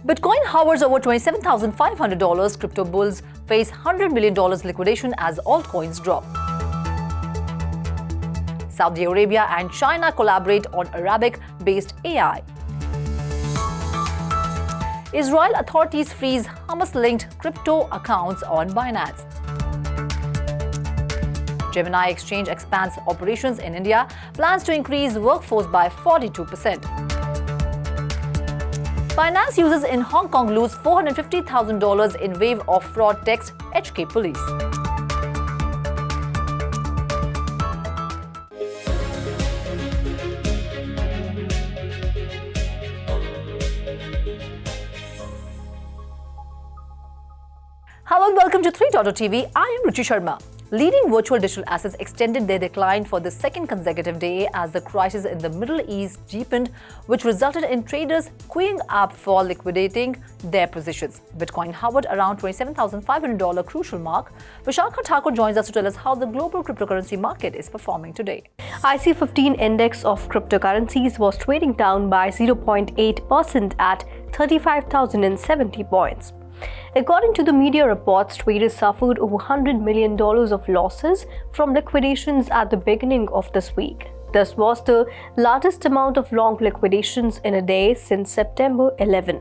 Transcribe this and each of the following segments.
Bitcoin hovers over $27,500. Crypto bulls face $100 million liquidation as altcoins drop. Saudi Arabia and China collaborate on Arabic-based AI. Israel authorities freeze Hamas-linked crypto accounts on Binance. Gemini Exchange expands operations in India, plans to increase workforce by 42%. Binance users in Hong Kong lose $450,000 in wave of fraud text, HK police. Hello and welcome to 3.TV. I am Ruchi Sharma. Leading virtual digital assets extended their decline for the second consecutive day as the crisis in the Middle East deepened, which resulted in traders queuing up for liquidating their positions. Bitcoin hovered around $27,500 crucial mark. Vishakha Thakur joins us to tell us how the global cryptocurrency market is performing today. IC15 index of cryptocurrencies was trading down by 0.8% at 35,070 points. According to the media reports, traders suffered over $100 million of losses from liquidations at the beginning of this week. This was the largest amount of long liquidations in a day since September 11.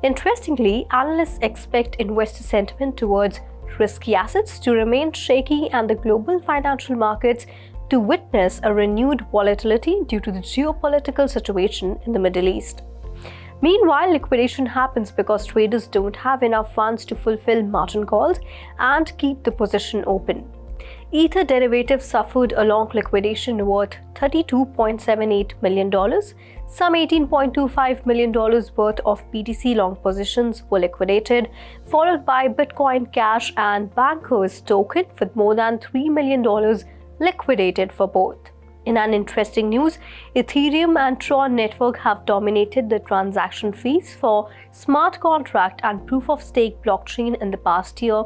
Interestingly, analysts expect investor sentiment towards risky assets to remain shaky and the global financial markets to witness a renewed volatility due to the geopolitical situation in the Middle East. Meanwhile, liquidation happens because traders don't have enough funds to fulfill margin calls and keep the position open. Ether derivatives suffered a long liquidation worth $32.78 million. Some $18.25 million worth of BTC long positions were liquidated, followed by Bitcoin Cash and Bankers token with more than $3 million liquidated for both. In an interesting news, Ethereum and Tron network have dominated the transaction fees for smart contract and proof-of-stake blockchain in the past year,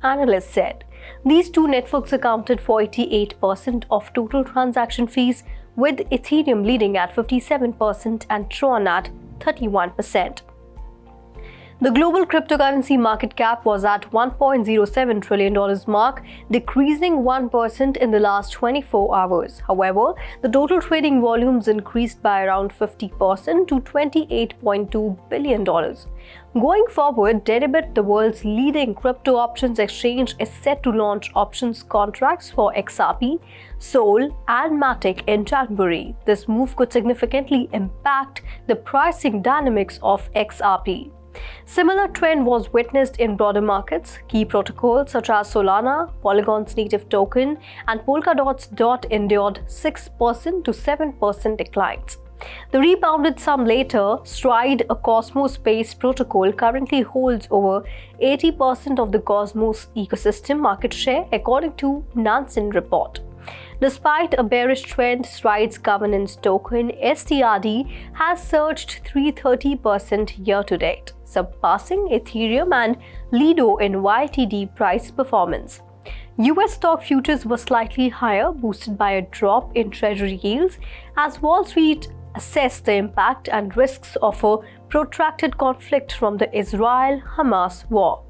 analysts said. These two networks accounted for 88% of total transaction fees, with Ethereum leading at 57% and Tron at 31%. The global cryptocurrency market cap was at $1.07 trillion mark, decreasing 1% in the last 24 hours. However, the total trading volumes increased by around 50% to $28.2 billion. Going forward, Deribit, the world's leading crypto options exchange, is set to launch options contracts for XRP, Sol, and Matic in January. This move could significantly impact the pricing dynamics of XRP. Similar trend was witnessed in broader markets. Key protocols such as Solana, Polygon's native token, and Polkadot's DOT endured 6% to 7% declines. The rebounded some later. Stride, a Cosmos-based protocol, currently holds over 80% of the Cosmos ecosystem market share, according to Nansen report. Despite a bearish trend, Stride's governance token, STRD, has surged 330% year-to-date, surpassing Ethereum and Lido in YTD price performance. US stock futures were slightly higher, boosted by a drop in treasury yields as Wall Street assessed the impact and risks of a protracted conflict from the Israel-Hamas war.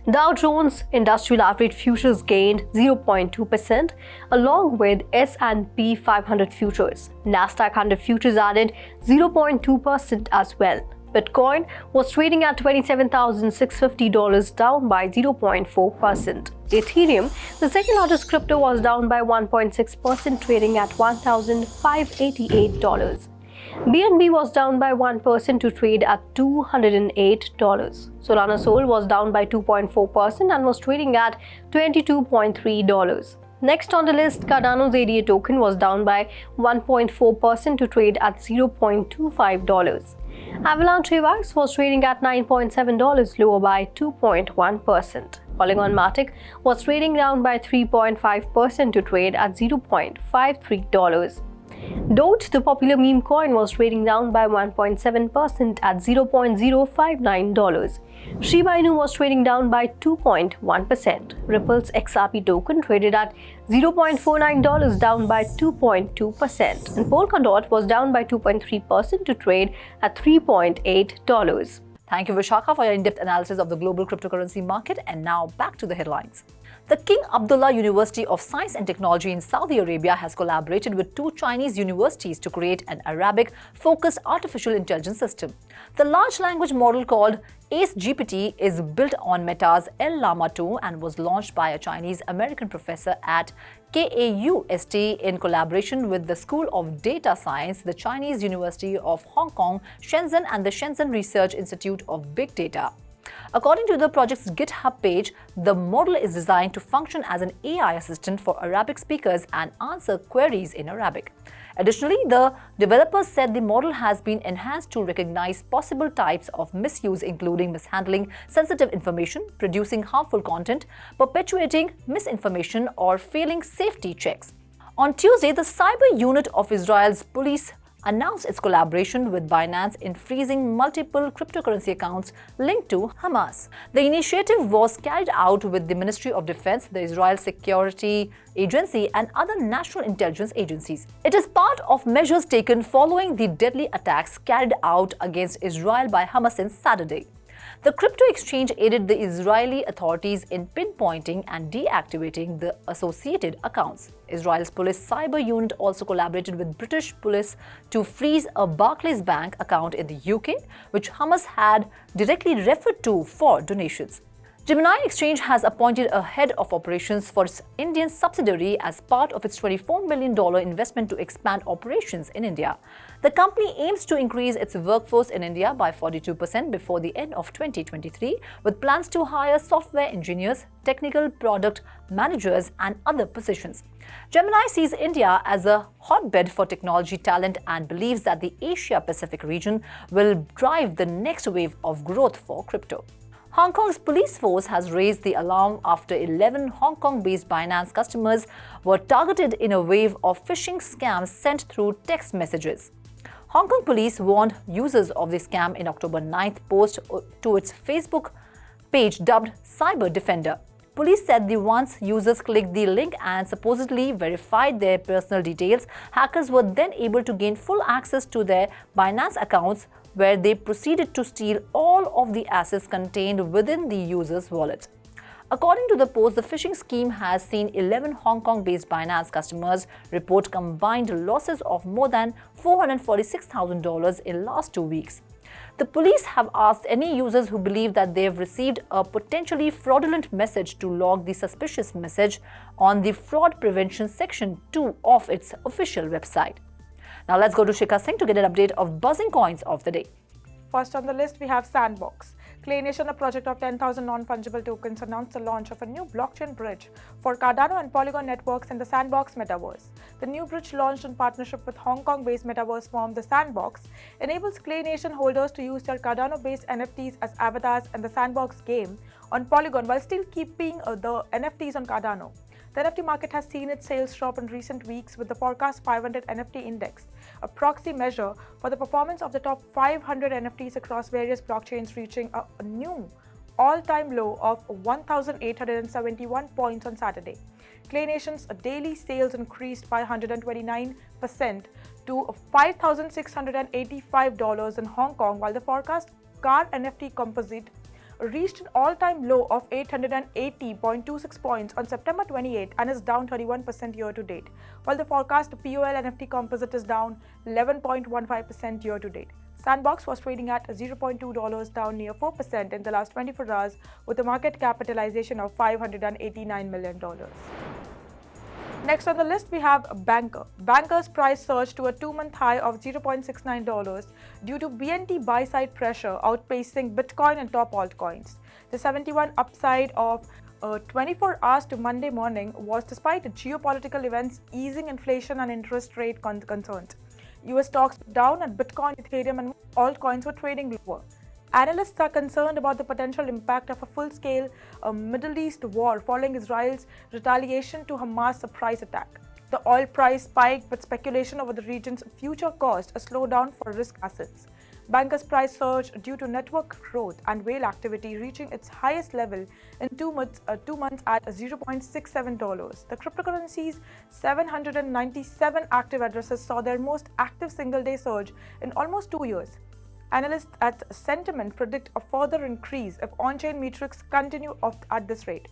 Dow Jones Industrial Average Futures gained 0.2%, along with S&P 500 futures. Nasdaq 100 futures added 0.2% as well. Bitcoin was trading at $27,650, down by 0.4%. Ethereum, the second largest crypto, was down by 1.6%, trading at $1,588. BNB was down by 1% to trade at $208. Solana Sol was down by 2.4% and was trading at $22.3. Next on the list, Cardano's ADA token was down by 1.4% to trade at $0.25. Avalanche AVAX was trading at $9.7, lower by 2.1%. Polygon Matic was trading down by 3.5% to trade at $0.53. Doge, the popular meme coin, was trading down by 1.7% at $0.059. Shiba Inu was trading down by 2.1%. Ripple's XRP token traded at $0.49, down by 2.2%. And Polkadot was down by 2.3% to trade at $3.8. Thank you, Vishakha, for your in-depth analysis of the global cryptocurrency market. And now back to the headlines. The King Abdullah University of Science and Technology in Saudi Arabia has collaborated with 2 Chinese universities to create an Arabic-focused artificial intelligence system. The large language model called ACE-GPT is built on Meta's Llama 2 and was launched by a Chinese-American professor at KAUST in collaboration with the School of Data Science, the Chinese University of Hong Kong, Shenzhen, and the Shenzhen Research Institute of Big Data. According to the project's GitHub page, the model is designed to function as an AI assistant for Arabic speakers and answer queries in Arabic. Additionally, the developers said the model has been enhanced to recognize possible types of misuse, including mishandling sensitive information, producing harmful content, perpetuating misinformation, or failing safety checks. On Tuesday, the cyber unit of Israel's police announced its collaboration with Binance in freezing multiple cryptocurrency accounts linked to Hamas. The initiative was carried out with the Ministry of Defense, the Israel Security Agency, and other national intelligence agencies. It is part of measures taken following the deadly attacks carried out against Israel by Hamas since Saturday. The crypto exchange aided the Israeli authorities in pinpointing and deactivating the associated accounts. Israel's police cyber unit also collaborated with British police to freeze a Barclays Bank account in the UK, which Hamas had directly referred to for donations. Gemini Exchange has appointed a head of operations for its Indian subsidiary as part of its $24 million investment to expand operations in India. The company aims to increase its workforce in India by 42% before the end of 2023, with plans to hire software engineers, technical product managers, and other positions. Gemini sees India as a hotbed for technology talent and believes that the Asia-Pacific region will drive the next wave of growth for crypto. Hong Kong's police force has raised the alarm after 11 Hong Kong-based Binance customers were targeted in a wave of phishing scams sent through text messages. Hong Kong police warned users of the scam in October 9th post to its Facebook page dubbed Cyber Defender. Police said that once users clicked the link and supposedly verified their personal details, hackers were then able to gain full access to their Binance accounts, where they proceeded to steal all of the assets contained within the user's wallet. According to the post, the phishing scheme has seen 11 Hong Kong-based Binance customers report combined losses of more than $446,000 in last 2 weeks. The police have asked any users who believe that they have received a potentially fraudulent message to log the suspicious message on the Fraud Prevention Section 2 of its official website. Now let's go to Shikha Singh to get an update of buzzing coins of the day. First on the list, we have Sandbox. Clay Nation, a project of 10,000 non-fungible tokens, announced the launch of a new blockchain bridge for Cardano and Polygon networks in the Sandbox metaverse. The new bridge, launched in partnership with Hong Kong-based metaverse firm The Sandbox, enables Clay Nation holders to use their Cardano-based NFTs as avatars in the Sandbox game on Polygon while still keeping the NFTs on Cardano. The NFT market has seen its sales drop in recent weeks, with the Forecast 500 NFT Index, a proxy measure for the performance of the top 500 NFTs across various blockchains, reaching a new all-time low of 1,871 points on Saturday. Clay Nation's daily sales increased by 129% to $5,685 in Hong Kong, while the forecast car NFT composite reached an all-time low of 880.26 points on September 28 and is down 31% year-to-date, while the forecast POL NFT composite is down 11.15% year-to-date. Sandbox was trading at $0.2, down near 4% in the last 24 hours, with a market capitalization of $589 million. Next on the list, we have Banker. Banker's price surged to a 2-month high of $0.69 due to BNT buy-side pressure outpacing Bitcoin and top altcoins. The 71 upside of 24 hours to Monday morning was despite geopolitical events easing inflation and interest rate concerns. US stocks down and Bitcoin, Ethereum, and altcoins were trading lower. Analysts are concerned about the potential impact of a full-scale Middle East war following Israel's retaliation to Hamas' surprise attack. The oil price spiked, but speculation over the region's future caused a slowdown for risk assets. Bankers' price surged due to network growth and whale activity reaching its highest level in 2 months at $0.67. The cryptocurrency's 797 active addresses saw their most active single-day surge in almost 2 years. Analysts at Sentiment predict a further increase if on-chain metrics continue at this rate.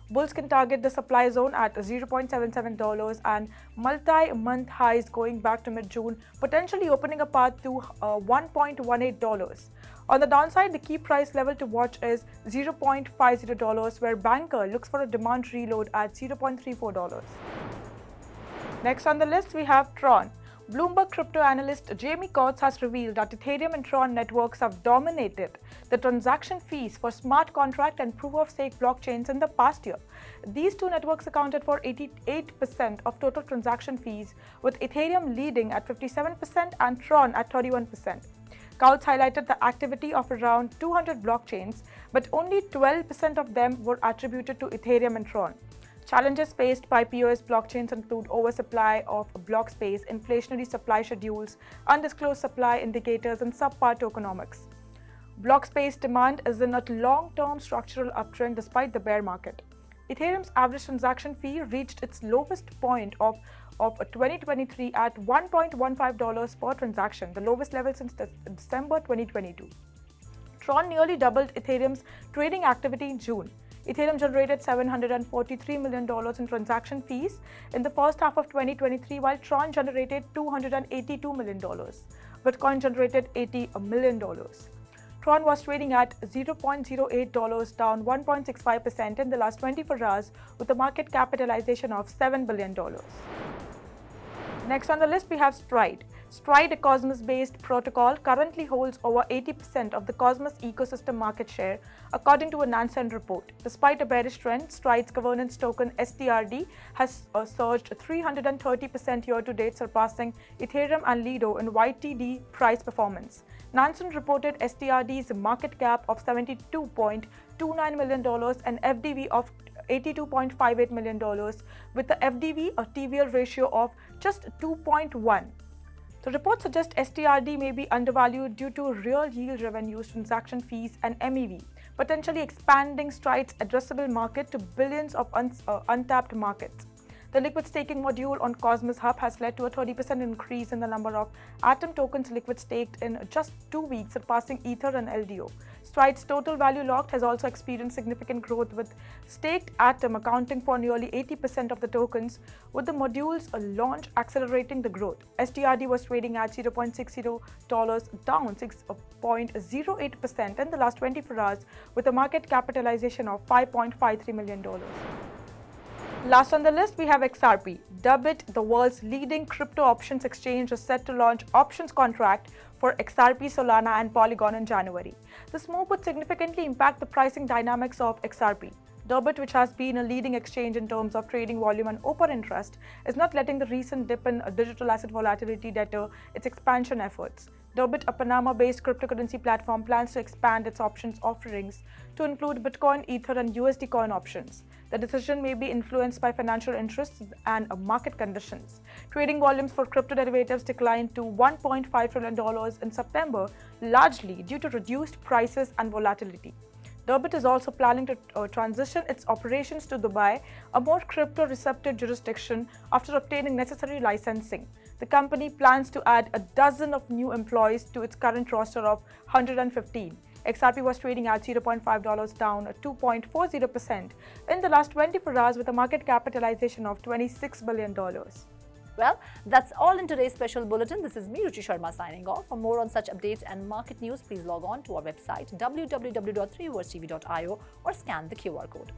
Bulls can target the supply zone at $0.77 and multi-month highs going back to mid-June, potentially opening a path to $1.18. On the downside, the key price level to watch is $0.50, where banker looks for a demand reload at $0.34. Next on the list, we have Tron. Bloomberg crypto analyst Jamie Coates has revealed that Ethereum and Tron networks have dominated the transaction fees for smart contract and proof-of-stake blockchains in the past year. These two networks accounted for 88% of total transaction fees, with Ethereum leading at 57% and Tron at 31%. Coates highlighted the activity of around 200 blockchains, but only 12% of them were attributed to Ethereum and Tron. Challenges faced by POS blockchains include oversupply of block space, inflationary supply schedules, undisclosed supply indicators, and subpar tokenomics. Block space demand is in a long-term structural uptrend despite the bear market. Ethereum's average transaction fee reached its lowest point of 2023 at $1.15 per transaction, the lowest level since December 2022. Tron nearly doubled Ethereum's trading activity in June. Ethereum generated $743 million in transaction fees in the first half of 2023, while Tron generated $282 million. Bitcoin generated $80 million. Tron was trading at $0.08, down 1.65% in the last 24 hours, with a market capitalization of $7 billion. Next on the list, we have Stride. Stride, a Cosmos-based protocol, currently holds over 80% of the Cosmos ecosystem market share, according to a Nansen report. Despite a bearish trend, Stride's governance token STRD has surged 330% year-to-date, surpassing Ethereum and Lido in YTD price performance. Nansen reported STRD's market cap of $72.29 million and FDV of $82.58 million, with the FDV or TVL ratio of just 2.1. The report suggests STRD may be undervalued due to real yield revenues, transaction fees, and MEV, potentially expanding Stride's addressable market to billions of untapped markets. The liquid staking module on Cosmos Hub has led to a 30% increase in the number of Atom tokens liquid staked in just 2 weeks, surpassing Ether and LDO. Stride's total value locked has also experienced significant growth, with staked Atom accounting for nearly 80% of the tokens, with the module's launch accelerating the growth. STRD was trading at $0.60, down 6.08% in the last 24 hours, with a market capitalization of $5.53 million. Last on the list, we have XRP. Dubbed the world's leading crypto options exchange, is set to launch options contract for XRP, Solana, and Polygon in January. This move would significantly impact the pricing dynamics of XRP. Durbit, which has been a leading exchange in terms of trading volume and open interest, is not letting the recent dip in digital asset volatility deter its expansion efforts. Durbit, a Panama-based cryptocurrency platform, plans to expand its options offerings to include Bitcoin, Ether, and USD coin options. The decision may be influenced by financial interests and market conditions. Trading volumes for crypto derivatives declined to $1.5 trillion in September, largely due to reduced prices and volatility. Durbit is also planning to transition its operations to Dubai, a more crypto-receptive jurisdiction, after obtaining necessary licensing. The company plans to add a dozen of new employees to its current roster of 115. XRP was trading at $0.5, down 2.40% in the last 24 hours, with a market capitalization of $26 billion. Well, that's all in today's special bulletin. This is me, Ruchi Sharma, signing off. For more on such updates and market news, please log on to our website www.3versetv.io or scan the QR code.